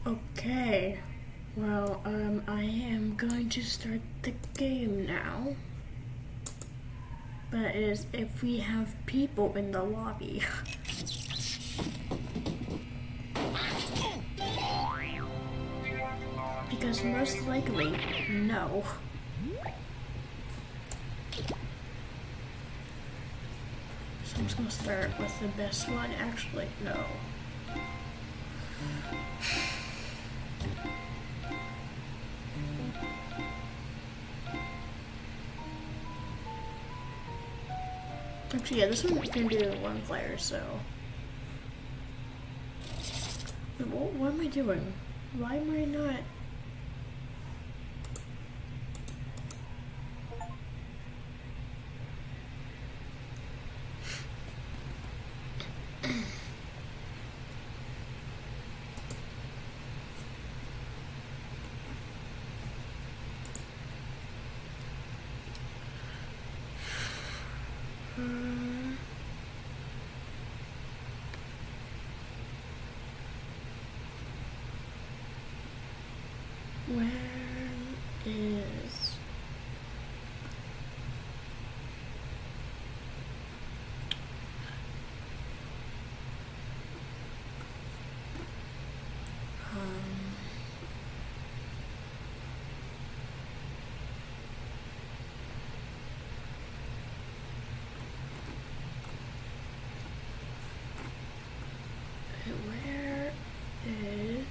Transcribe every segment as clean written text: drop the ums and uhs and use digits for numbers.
Okay. Well, I am going to start the game now. That is, if we have people in the lobby. Because most likely, no. So I'm just gonna start with the best one. Actually, no. Actually, yeah, this one can do one player, so. Wait, what am I doing? Why am I not? Where is... where is...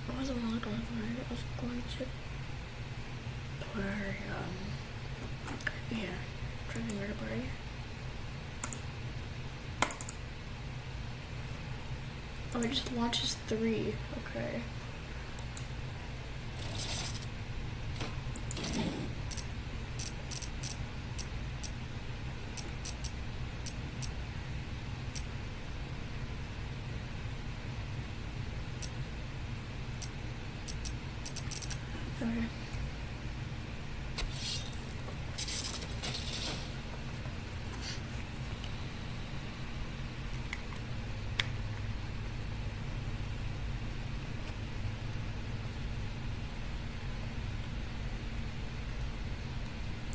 What was the one looking for? I was going to play, yeah, Driving Murder Party. Oh, it just launches 3. Okay. Okay.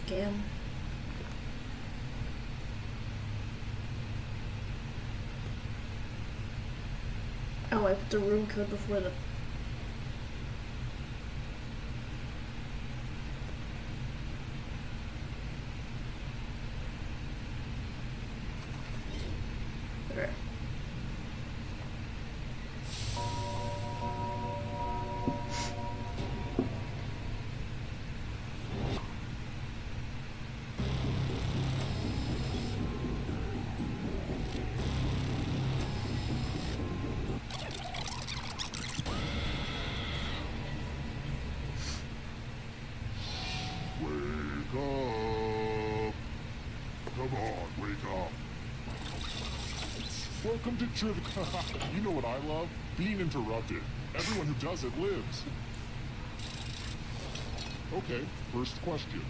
Damn. Oh, I put the room code before the... Okay. Wake up! Come on, wake up! Welcome to trivia. You know what I love? Being interrupted. Everyone who does it lives. Okay, first question.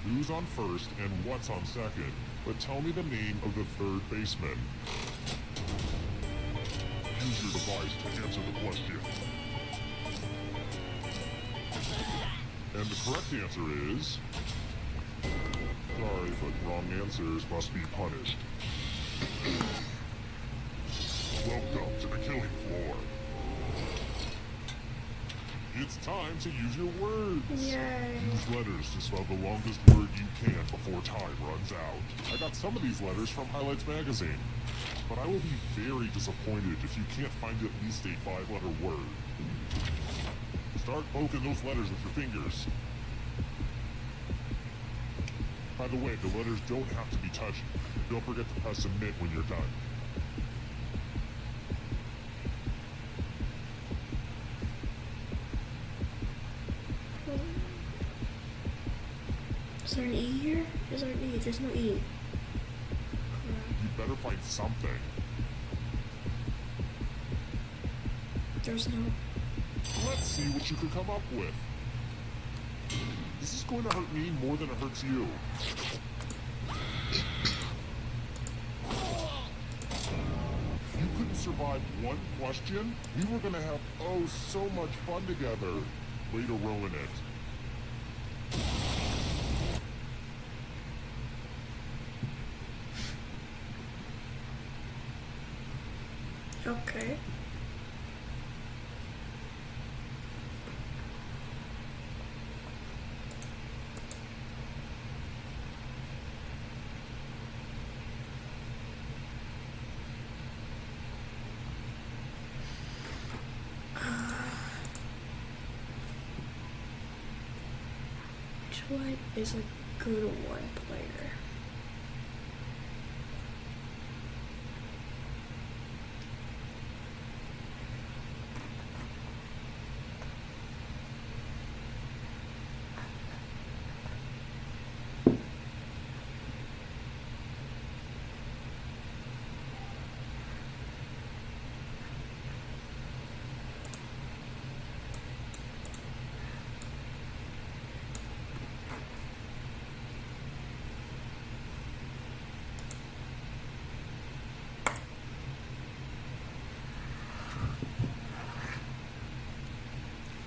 Who's on first and what's on second? But tell me the name of the third baseman. Use your device to answer the question. And the correct answer is... Sorry, but wrong answers must be punished. Welcome to the killing floor. It's time to use your words. Yay. Use letters to spell the longest word you can before time runs out. I got some of these letters from Highlights magazine, but I will be very disappointed if you can't find at least a 5-letter word. Start poking those letters with your fingers. By the way, the letters don't have to be touched. Don't forget to press submit when you're done. Is there an E here? Is there an E? There's no E. You better find something. There's no... Let's see what you can come up with. This is going to hurt me more than it hurts you. survived one question, we were gonna have oh so much fun together. Way to ruin it. Okay. Which one is a good one player?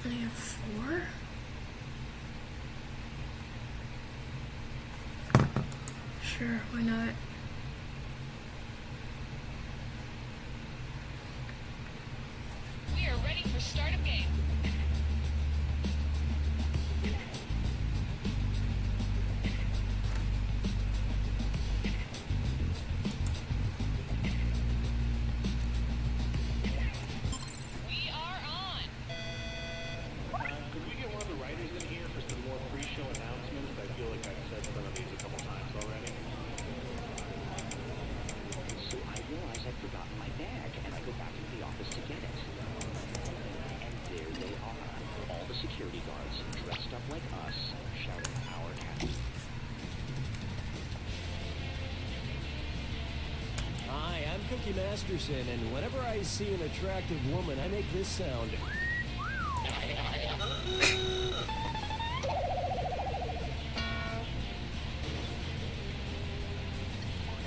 I have 4? Sure, why not? We are ready for start of game. We are on. Could we get one of the writers in here for some more pre-show announcements? I feel like I've said some of these a couple times already. So I realize I'd forgotten my bag, and I go back into the office to get it. And there they are, all the security guards, dressed up like us, shouting our captain. Hi, I'm Cookie Masterson, and whenever I see an attractive woman, I make this sound.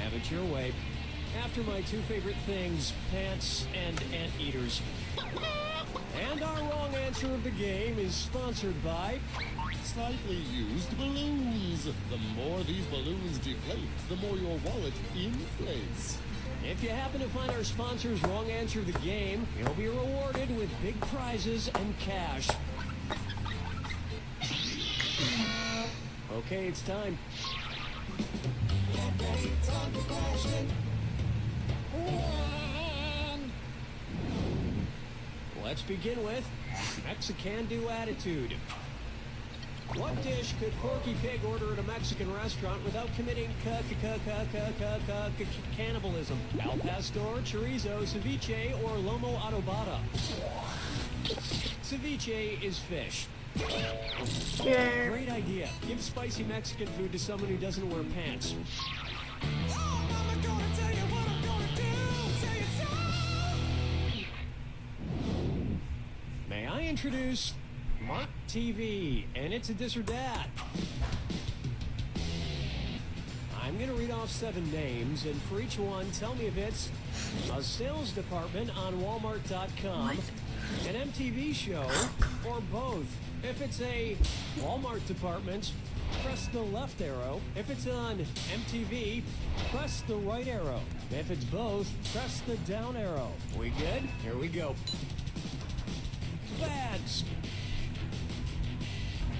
Have it your way. After my 2 favorite things, pants and anteaters. And our wrong answer of the game is sponsored by... Slightly used balloons. The more these balloons deflate, the more your wallet inflates. If you happen to find our sponsor's wrong answer of the game, you'll be rewarded with big prizes and cash. Okay, it's time. Let's begin with Mexican-do attitude. What dish could Porky Pig order at a Mexican restaurant without committing cannibalism? Al pastor, chorizo, ceviche, or lomo adobada? Ceviche is fish. Yeah. Great idea. Give spicy Mexican food to someone who doesn't wear pants. May I introduce Mark TV, and it's a this or that. I'm going to read off 7 names, and for each one, tell me if it's a sales department on Walmart.com, an MTV show, or both. If it's a Walmart department, press the left arrow. If it's on MTV, press the right arrow. If it's both, press the down arrow. We good? Here we go. Bags.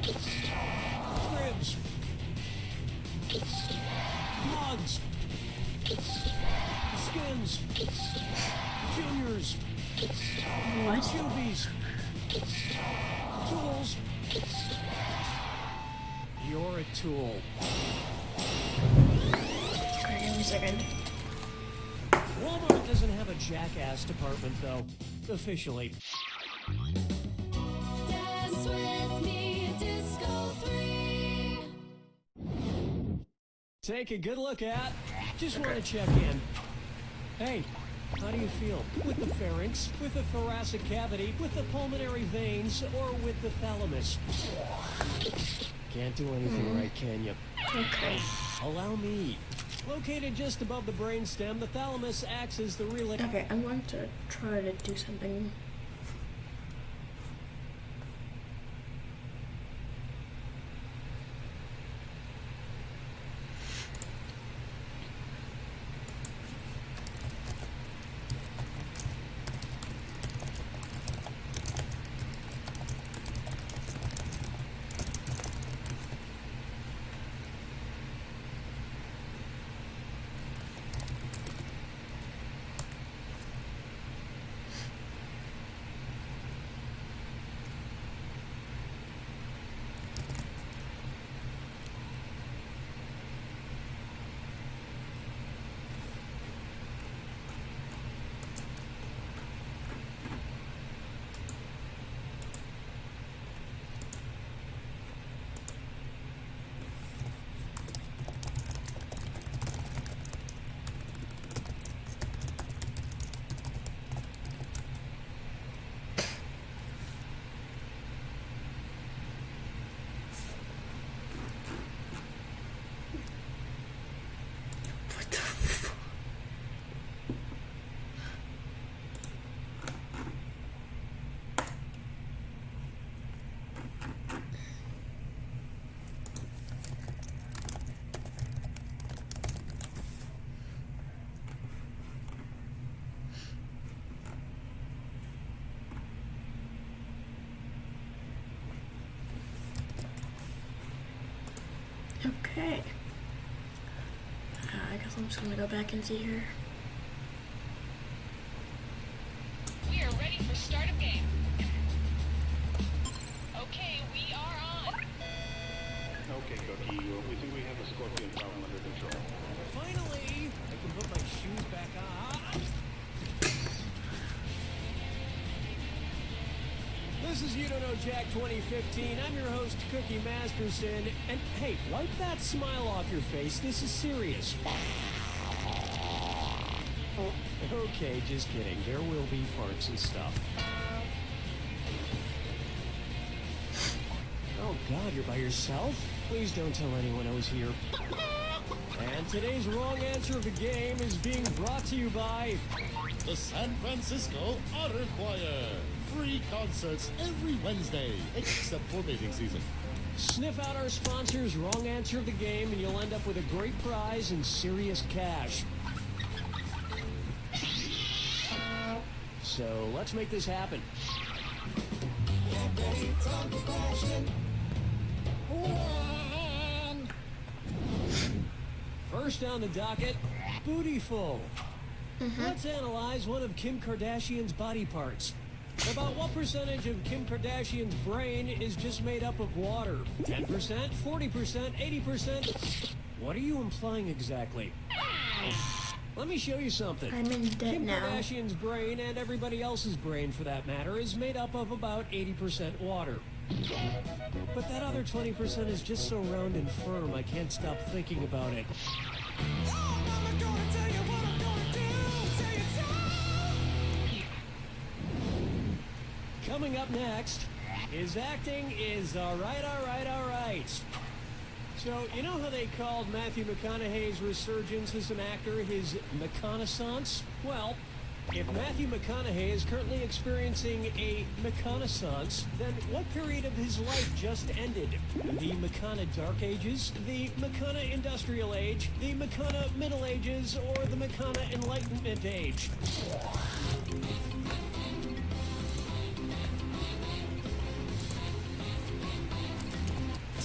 Cribs. Mugs. Skins. Juniors. What? Cubies. Tools. You're a tool. Okay, give me a second. Walmart doesn't have a jackass department, though. Officially. Dance with me, Disco 3. Take a good look at. Just want to check in. Hey, how do you feel? With the pharynx, with the thoracic cavity, with the pulmonary veins, or with the thalamus? Can't do anything right, can you? Okay. Allow me. Located just above the brainstem, the thalamus acts as the relay. Okay, I'm going to try to do something. What the fuck? Okay. I guess I'm just gonna go back into here. We are ready for start of game. Okay, we are on. Okay, Cookie, we think we have the Scorpion problem under control. Finally, I can put my shoes back on. This is You Don't Know Jack 2015. I'm your host, Cookie Masterson. And hey, wipe that smile off your face. This is serious. Oh, okay, just kidding. There will be farts and stuff. Oh, God, you're by yourself? Please don't tell anyone I was here. And today's wrong answer of the game is being brought to you by The San Francisco Otter Choir. Free concerts every Wednesday, except for mating season. Sniff out our sponsor's wrong answer of the game, and you'll end up with a great prize and serious cash. So let's make this happen. First on the docket, Bootyful. Let's analyze one of Kim Kardashian's body parts. About what percentage of Kim Kardashian's brain is just made up of water? 10%, 40%, 80%? What are you implying exactly? Let me show you something. I'm in debt Kim now. Kardashian's brain, and everybody else's brain for that matter, is made up of about 80% water. But that other 20% is just so round and firm, I can't stop thinking about it. Coming up next, his acting is all right. So, you know how they called Matthew McConaughey's resurgence as an actor his McConaissance? Well, if Matthew McConaughey is currently experiencing a McConaissance, then what period of his life just ended? The McCona Dark Ages, the McCona Industrial Age, the McCona Middle Ages, or the McCona Enlightenment Age?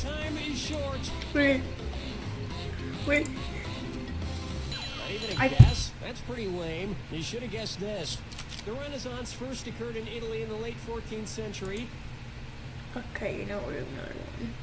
Time is short. Wait. Not even a guess? That's pretty lame. You should have guessed this. The Renaissance first occurred in Italy in the late 14th century. Okay, you know what I'm not doing.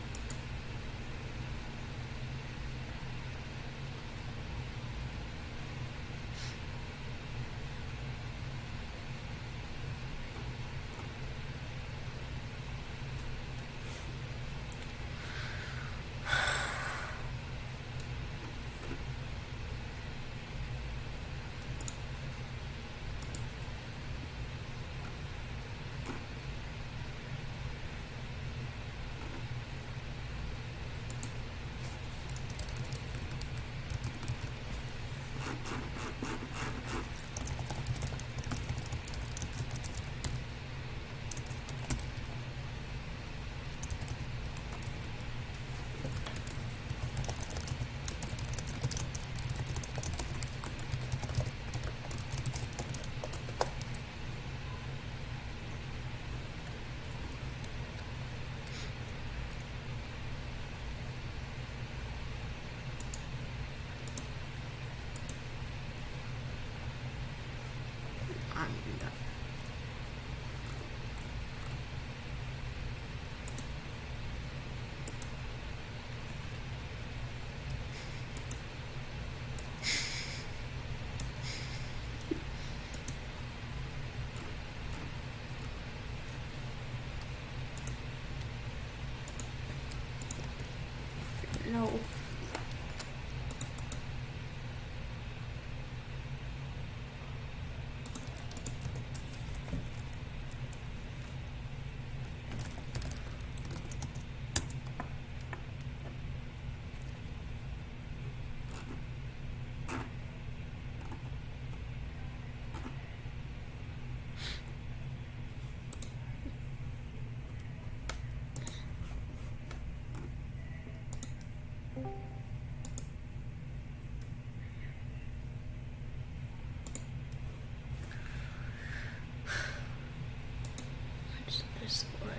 What's this one?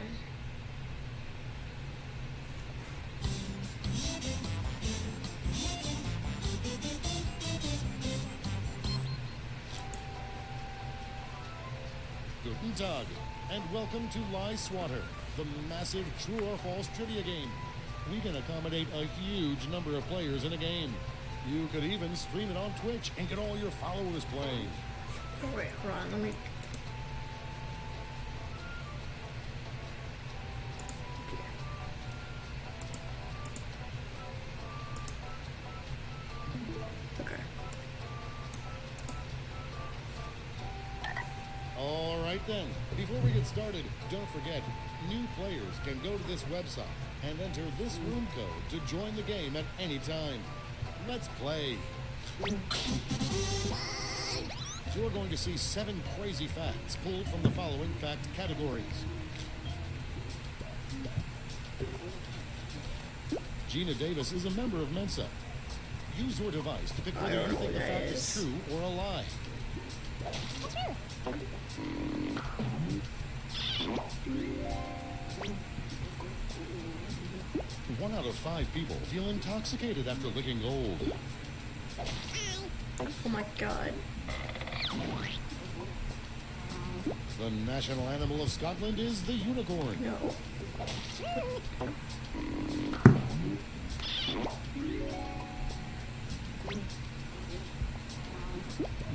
Guten Tag, and welcome to Lie Swatter, the massive true or false trivia game. We can accommodate a huge number of players in a game. You could even stream it on Twitch and get all your followers playing. Oh, wait, hold on, let me... Okay. All right then, before we get started, don't forget, new players can go to this website and enter this room code to join the game at any time. Let's play. You're going to see 7 crazy facts pulled from the following fact categories. Gina Davis is a member of Mensa. Use your device to pick whether you think the fact is true or a lie. One out of 5 people feel intoxicated after licking gold. Oh my god. The national animal of Scotland is the unicorn. No.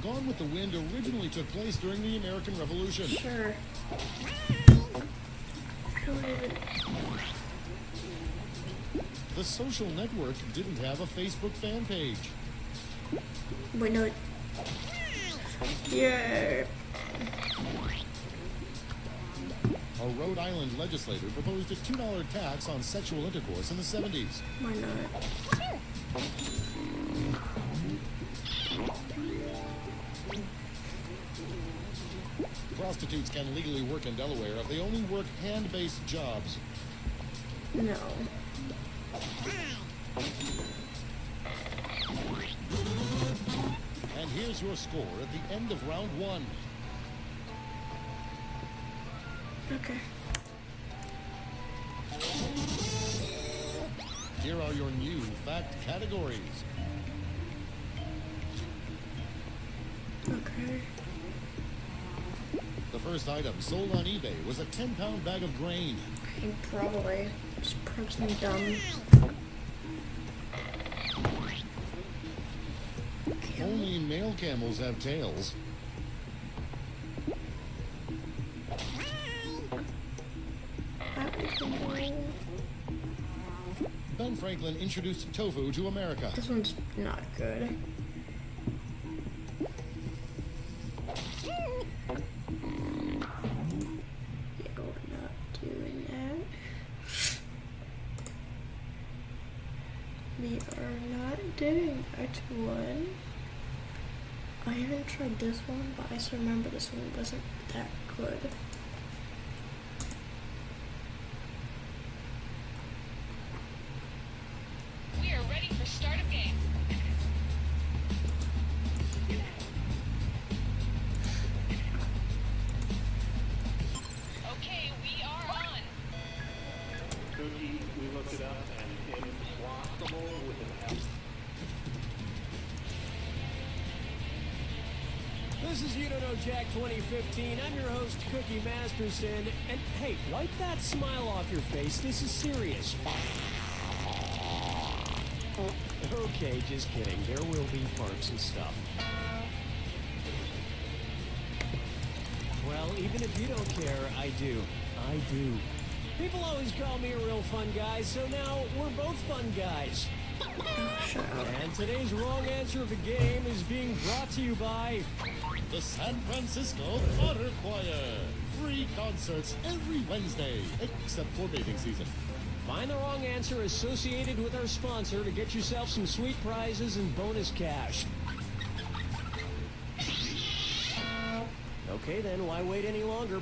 Gone with the Wind originally took place during the American Revolution. Sure. I don't even... The Social Network didn't have a Facebook fan page. Wait, no. Yeah. A Rhode Island legislator proposed a $2 tax on sexual intercourse in the 70s. Why not? Prostitutes can legally work in Delaware if they only work hand-based jobs. No. And here's your score at the end of round 1. Okay. Here are your new fact categories. Okay. The first item sold on eBay was a 10-pound bag of grain. He probably just probably something dumb. Only male camels have tails. Ben Franklin introduced tofu to America. This one's not good. Yeah, we're not doing that. We are not doing that one. I haven't tried this one, but I still remember this one wasn't that good. We are ready for start of game. Okay, we are on. Cookie, we looked it up, and impossible with an F. This is You Don't Know Jack 2015. I'm your host, Cookie Masterson. And hey, wipe that smile off your face. This is serious. Okay, just kidding. There will be farts and stuff. Well, even if you don't care, I do. I do. People always call me a real fun guy, so now we're both fun guys. And today's wrong answer of the game is being brought to you by The San Francisco Otter Choir. Free concerts every Wednesday, except for bathing season. Find the wrong answer associated with our sponsor to get yourself some sweet prizes and bonus cash. Okay then, why wait any longer?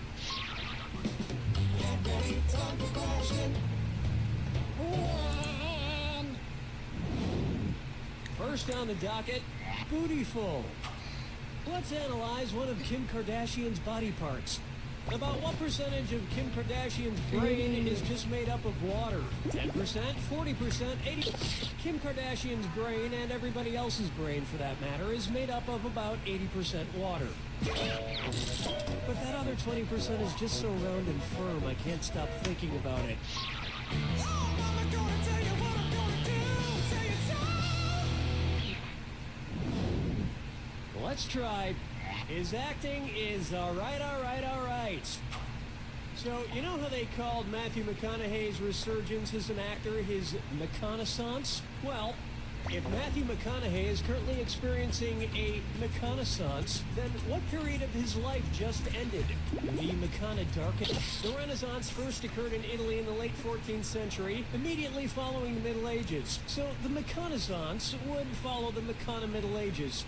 First on the docket, Bootyful. Let's analyze one of Kim Kardashian's body parts. About what percentage of Kim Kardashian's brain is just made up of water? 10%, 40%, 80%. Kim Kardashian's brain, and everybody else's brain for that matter, is made up of about 80% water. But that other 20% is just so round and firm, I can't stop thinking about it. Let's try. His acting is all right. So, you know how they called Matthew McConaughey's resurgence as an actor his McConaissance? Well, if Matthew McConaughey is currently experiencing a McConaissance, then what period of his life just ended? The McCona Dark Ages. The Renaissance first occurred in Italy in the late 14th century, immediately following the Middle Ages. So the McConaissance would follow the McCona Middle Ages.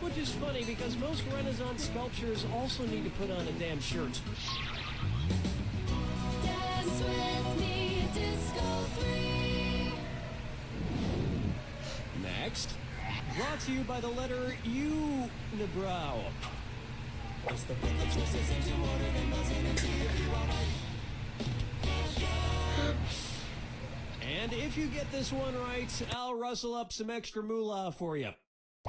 Which is funny because most Renaissance sculptures also need to put on a damn shirt. Dance with me, disco 3. Next, brought to you by the letter U, Unibrow. And if you get this one right, I'll rustle up some extra moolah for you.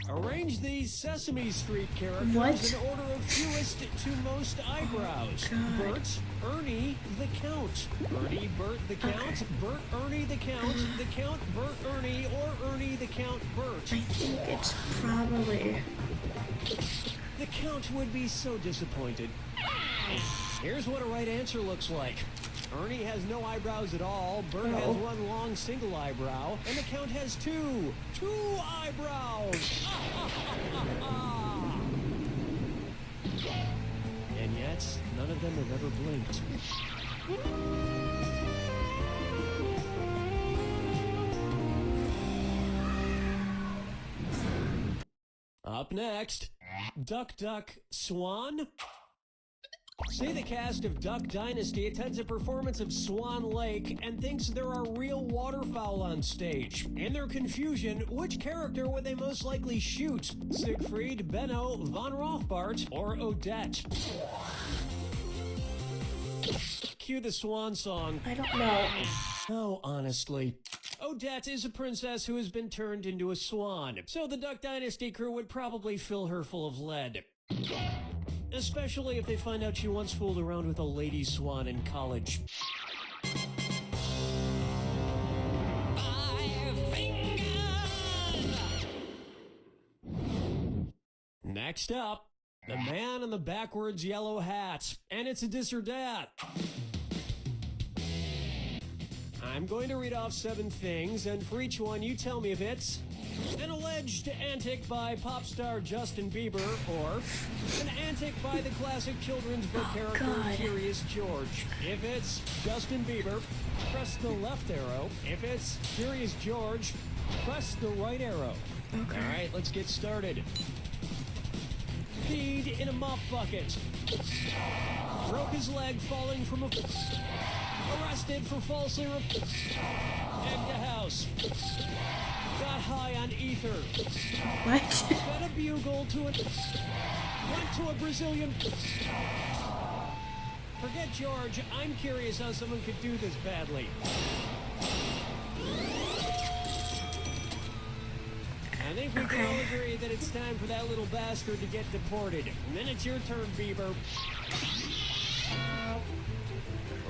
Arrange these Sesame Street characters in order of fewest to most eyebrows. Bert, Ernie, the Count. Ernie, Bert, the Count. Bert, Ernie, the Count. The Count, Bert, Ernie, or Ernie, the Count, Bert. I think it's probably... The Count would be so disappointed. Here's what a right answer looks like. Ernie has no eyebrows at all, Bert has one long single eyebrow, and the Count has two eyebrows! And yet, none of them have ever blinked. Up next, Duck Duck Swan. Say the cast of Duck Dynasty attends a performance of Swan Lake and thinks there are real waterfowl on stage. In their confusion, which character would they most likely shoot? Siegfried, Benno, Von Rothbart, or Odette? Cue the swan song. I don't know. Oh, honestly. Odette is a princess who has been turned into a swan, so the Duck Dynasty crew would probably fill her full of lead. Especially if they find out she once fooled around with a lady swan in college. 5 fingers! Next up, the man in the backwards yellow hat. And it's a dis or dat. I'm going to read off 7 things, and for each one you tell me if it's an alleged antic by pop star Justin Bieber, or an antic by the classic children's book character Curious George. If it's Justin Bieber, press the left arrow. If it's Curious George, press the right arrow. Okay. All right, let's get started. Peed in a mop bucket. Broke his leg falling from a... Arrested for falsely... Egged a house. Got high on ether. What? Fed a bugle to a... Went to a Brazilian... Forget George. I'm curious how someone could do this badly. I think we can all agree that it's time for that little bastard to get deported. And then it's your turn, Bieber.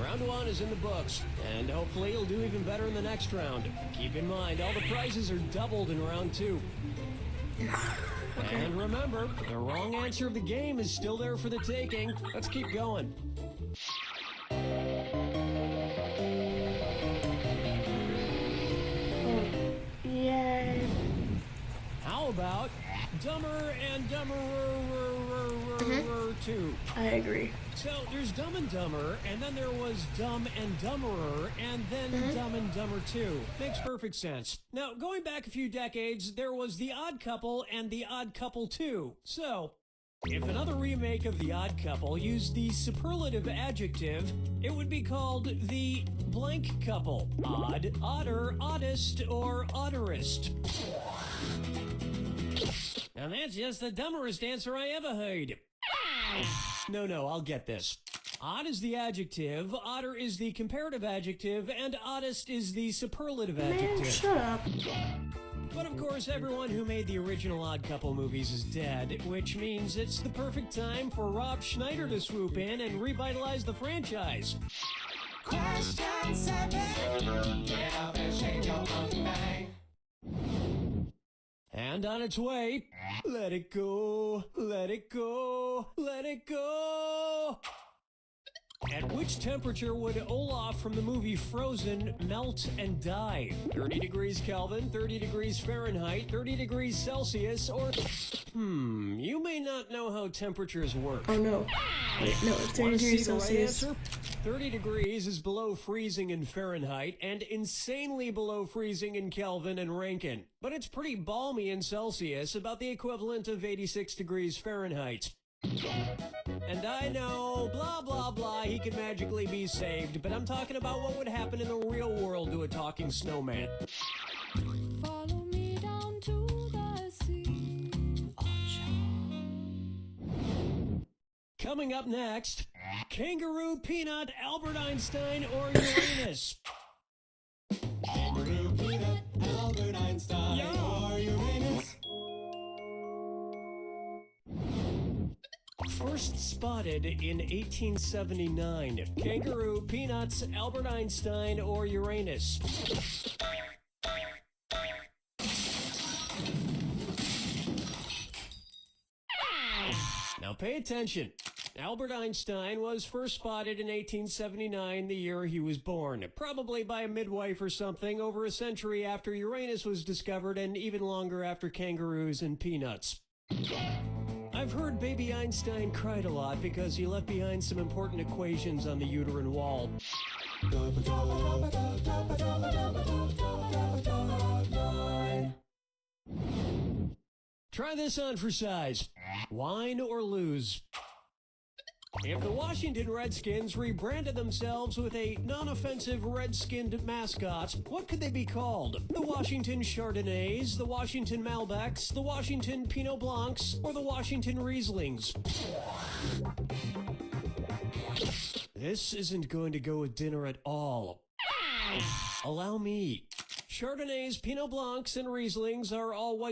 Round 1 is in the books, and hopefully you'll do even better in the next round. Keep in mind, all the prizes are doubled in round 2. And remember, the wrong answer of the game is still there for the taking. Let's keep going. Oh, yay. How about Dumber and Dumberer 2? I agree. So there's Dumb and Dumber, and then there was Dumb and Dumberer, and then Dumb and Dumber 2. Makes perfect sense. Now, going back a few decades, there was The Odd Couple and The Odd Couple 2. So, If another remake of The Odd Couple used the superlative adjective, it would be called the blank couple. Odd, odder, oddest, or odderest. And that's just the dumberest answer I ever heard. No, I'll get this. Odd is the adjective, odder is the comparative adjective, and oddest is the superlative adjective. Man, shut up. But of course, everyone who made the original Odd Couple movies is dead, which means it's the perfect time for Rob Schneider to swoop in and revitalize the franchise. Question 7. Get up and shake your monkey bang. And on its way, let it go, let it go, let it go. At which temperature would Olaf from the movie Frozen melt and die? 30 degrees Kelvin, 30 degrees Fahrenheit, 30 degrees Celsius, or... you may not know how temperatures work. Oh no. Wait, no, it's 30 Want to degrees see the right Celsius. answer? 30 degrees is below freezing in Fahrenheit and insanely below freezing in Kelvin and Rankine. But it's pretty balmy in Celsius, about the equivalent of 86 degrees Fahrenheit. And I know, blah, blah, blah, he can magically be saved, but I'm talking about what would happen in the real world to a talking snowman. Follow me down to the sea. Coming up next, Kangaroo, Peanut, Albert Einstein, or Uranus? Kangaroo, Peanut, Albert Einstein, or Uranus. First spotted in 1879. Kangaroo, Peanuts, Albert Einstein, or Uranus? Now pay attention. Albert Einstein was first spotted in 1879, the year he was born, probably by a midwife or something, over a century after Uranus was discovered and even longer after kangaroos and peanuts. I've heard baby Einstein cried a lot because he left behind some important equations on the uterine wall. Try this on for size. Wine or lose? If the Washington Redskins rebranded themselves with a non-offensive red-skinned mascot, what could they be called? The Washington Chardonnays, the Washington Malbecs, the Washington Pinot Blancs, or the Washington Rieslings? This isn't going to go with dinner at all. Allow me. Chardonnays, Pinot Blancs, and Rieslings are all white